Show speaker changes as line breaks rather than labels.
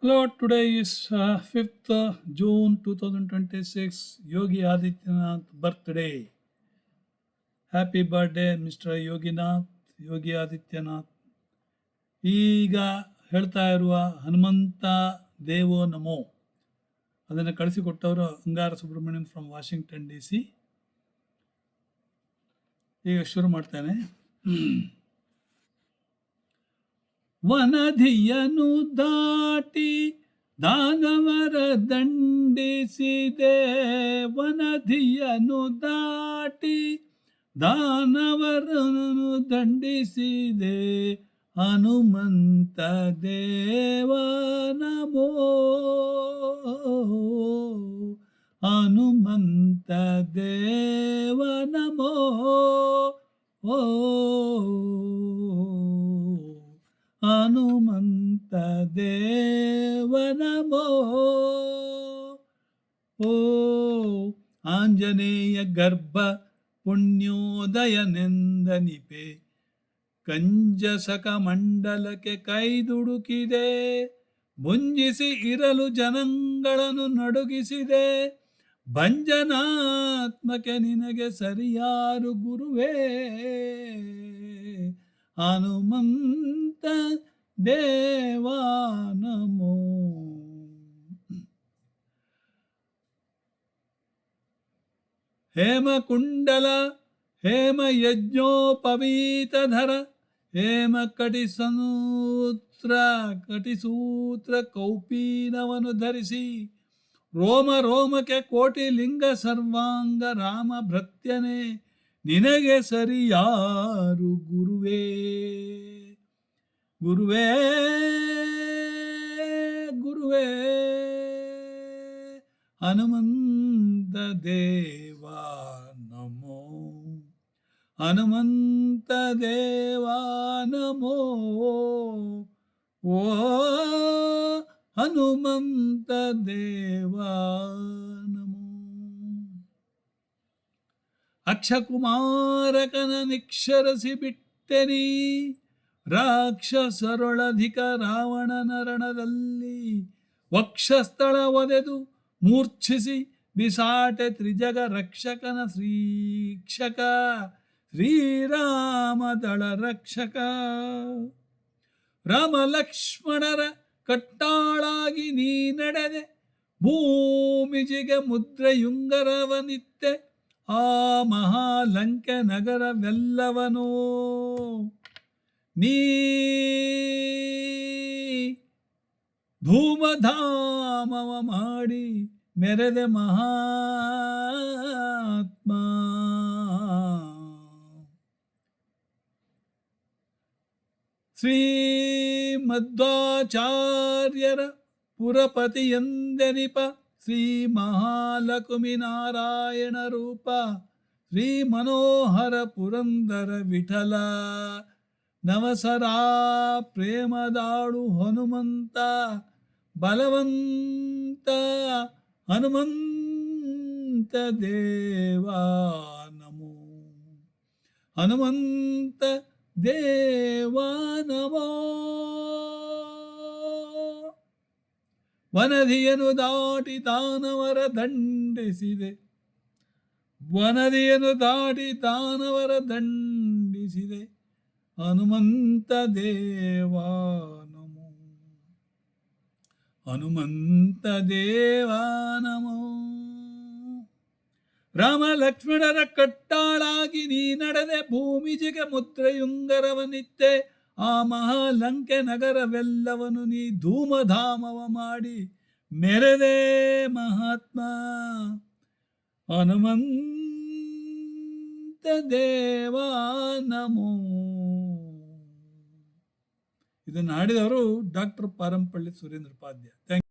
Hello, today is 5th June 2026, Yogi Adityanath birthday. Happy birthday, Mr. Yoginath, Yogi Adityanath. ಈಗ ಹೇಳ್ತಾ ಇರುವ ಹನುಮಂತ ದೇವೋ ನಮೋ ಅದನ್ನು ಕಳಿಸಿಕೊಟ್ಟವರು ಅಂಗಾರ ಸುಬ್ರಹ್ಮಣ್ಯನ್ ಫ್ರಮ್ ವಾಷಿಂಗ್ಟನ್ DC. ಈಗ ಶುರು ಮಾಡ್ತೇನೆ. ವನಧಿಯನು ದಾಟಿ ದಾನವರ ದಂಡಿಸಿದೆ, ವನಧಿಯನು ದಾಟಿ ದಾನವರನ್ನು ದಂಡಿಸಿದೆ, ಹನುಮಂತ ದೇವ ನಮೋ, ಹನುಮಂತ ದೇವ ನಮೋ. ಓ ಹನುಮಂತ ದೇವ ನಮೋ. ಓ ಆಂಜನೇಯ ಗರ್ಭ ಪುಣ್ಯೋದಯನೆಂದನಿಪೆ, ಕಂಜಸಕ ಮಂಡಲಕ್ಕೆ ಕೈದುಡುಕಿದೆ, ಭುಂಜಿಸಿ ಇರಲು ಜನಗಳನ್ನು ನಡುಗಿಸಿದೆ, ಭಂಜನಾತ್ಮಕೆ ನಿನಗೆ ಸರಿಯಾರು ಗುರುವೇ, ಹನುಮಂತ ದೇವಾ ನಮೋ. ಹೇಮಕುಂಡಲ ಹೇಮ ಯಜ್ಞೋಪವೀತಧರ, ಹೇಮ ಕಟಿಸೂತ್ರ ಕೌಪೀನವನ್ನು ಧರಿಸಿ, ರೋಮ ರೋಮಕ್ಕೆ ಕೋಟಿ ಲಿಂಗ ಸರ್ವಾಂಗ ರಾಮ ಭೃತ್ಯನೇ, ನಿನಗೆ ಸರಿಯಾರು ಗುರುವೇ, ಗುರುವೇ ಗುರುವೇ, ಹನುಮಂತ ದೇವಾ ನಮೋ, ಹನುಮಂತ ದೇವಾ ನಮೋ. ಓ ಹನುಮಂತ ದೇವಾ ನಮೋ. ಅಕ್ಷಕುಮಾರಕನ ನಿಕ್ಷರಸಿ ಬಿಟ್ಟೆನಿ, ರಾಕ್ಷಸರೊಳಧಿಕ ರಾವಣನ ರಣದಲ್ಲಿ, ವಕ್ಷಸ್ಥಳ ಒದೆದು ಮೂರ್ಛಿಸಿ ಬಿಸಾಟೆ ತ್ರಿಜಗ ರಕ್ಷಕನ ಶ್ರೀಕ್ಷಕ, ಶ್ರೀರಾಮದಳ ರಕ್ಷಕ. ರಾಮ ಲಕ್ಷ್ಮಣರ ಕಟ್ಟಾಳಾಗಿ ನೀ ನಡೆದೆ, ಭೂಮಿಜಿಗೆ ಮುದ್ರೆಯುಂಗರವನಿತ್ತೆ, ಆ ಮಹಾಲಂಕೆ ನಗರವೆಲ್ಲವನೋ ನೀ ಧೂಮಧಾಮವ ಮಾಡಿ ಮೆರೆದೆ ಮಹಾತ್ಮ. ಶ್ರೀಮಧ್ವಾಚಾರ್ಯರ ಪುರಪತಿಯೆಂದೆನಿಪ, ಶ್ರೀ ಮಹಾಲಕ್ಷ್ಮೀ ನಾರಾಯಣ ರೂಪ, ಶ್ರೀ ಮನೋಹರ ಪುರಂದರ ವಿಠಲ, ನವಸರಾ ಪ್ರೇಮದಾಳು ಹನುಮಂತ, ಬಲವಂತ ಹನುಮಂತ ದೇವಾ ನಮೋ, ಹನುಮಂತ ದೇವಾ ನಮೋ. ವನದಿಯನ್ನು ದಾಟಿ ದಾನವರ ದಂಡಿಸಿದೆ, ವನದಿಯನ್ನು ದಾಟಿ ದಾನವರ ದಂಡಿಸಿದೆ, ಹನುಮಂತ ದೇವಾ ನಮೋ, ಹನುಮಂತ ದೇವಾ ನಮೋ. ರಾಮ ಲಕ್ಷ್ಮಣರ ಕಟ್ಟಾಳಾಗಿ ನೀ ನಡೆದೆ, ಭೂಮಿಜಿಗೆ ಮುದ್ರೆಯುಂಗರವನಿತ್ತೆ, ಆ ಮಹಾಲಂಕೆ ನಗರವೆಲ್ಲವನು ನೀ ಧೂಮಧಾಮವ ಮಾಡಿ ಮೆರೆದೆ ಮಹಾತ್ಮ, ಹನುಮಂತ ದೇವಾ ನಮೋ. ಇದನ್ನು ಹಾಡಿದವರು doctor Parampalli Surendra Upadhyaya. Thank you.